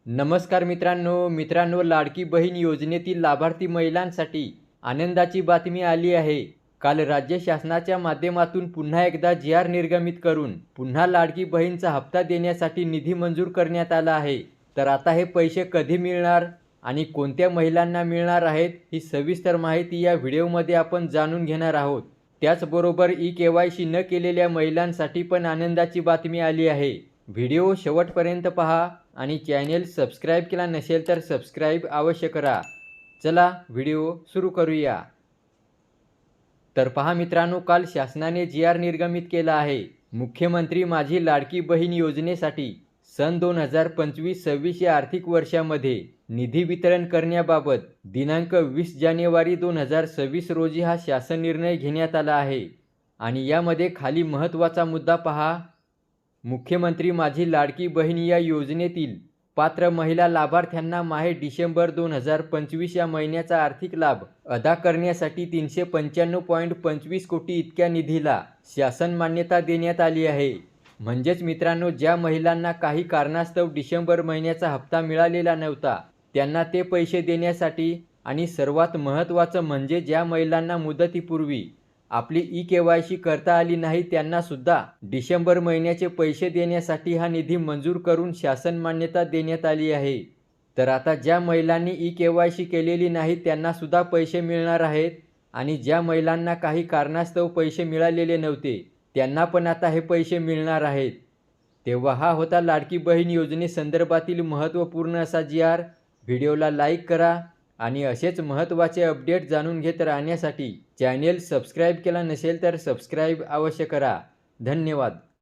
नमस्कार मित्रांनो, लाडकी बहीण योजनेतील लाभार्थी महिलांसाठी आनंदाची बातमी आली आहे। काल राज्य शासनाच्या माध्यमातून पुन्हा एकदा जी.आर. निर्गमित करून पुन्हा लाडकी बहीणचा हप्ता देण्यासाठी निधी मंजूर करण्यात आला आहे। तर आता हे पैसे कधी मिळणार आणि कोणत्या महिलांना मिळणार आहेत ही सविस्तर माहिती या व्हिडिओमध्ये आपण जाणून घेणार आहोत। त्याचबरोबर ई-केवायसी न केलेल्या महिलांसाठी पण आनंदाची बातमी आली आहे। व्हिडिओ शेवटपर्यंत पहा आणि चॅनेल सबस्क्राइब केला नसेल तर सबस्क्राइब अवश्य करा। चला व्हिडिओ सुरू करूया। तर पहा मित्रांनो, काल शासनाने जी.आर. निर्गमित केला आहे। मुख्यमंत्री माझी लाडकी बहीण योजनेसाठी सन 2025-26 या आर्थिक वर्षामध्ये निधी वितरण करण्याबाबत दिनांक 20 जानेवारी 2026 रोजी हा शासन निर्णय घेण्यात आला आहे। आणि यामध्ये खाली महत्त्वाचा मुद्दा पहा। मुख्यमंत्री माझी लाडकी बहीण या योजनेतील पात्र महिला लाभार्थ्यांना माहे डिसेंबर 2025 या महिन्याचा आर्थिक लाभ अदा करण्यासाठी 395.25 कोटी इतक्या निधीला शासन मान्यता देण्यात आली आहे। म्हणजेच मित्रांनो, ज्या महिलांना काही कारणास्तव डिसेंबर महिन्याचा हप्ता मिळालेला नव्हता त्यांना ते पैसे देण्यासाठी आणि सर्वात महत्त्वाचं म्हणजे ज्या महिलांना मुदतीपूर्वी आपली ई-केवायसी करता आली नाही त्यांना सुद्धा डिसेंबर महिन्याचे पैसे देण्यासाठी हा निधी मंजूर करून शासन मान्यता देण्यात आली आहे। तर आता ज्या महिलांनी ई-केवायसी केलेली नाही त्यांना सुद्धा पैसे मिळणार आहेत आणि ज्या महिलांना काही कारणास्तव पैसे मिळालेले नव्हते त्यांना पण आता हे पैसे मिळणार आहेत। तेव्हा हा होता लाडकी बहीण योजनेसंदर्भातील महत्त्वपूर्ण असा जी.आर. व्हिडिओला लाईक करा आणि असेच महत्त्वाचे अपडेट जाणून घेत राहण्यासाठी चॅनेल सबस्क्राइब केला नसेल तर सबस्क्राइब अवश्य करा। धन्यवाद।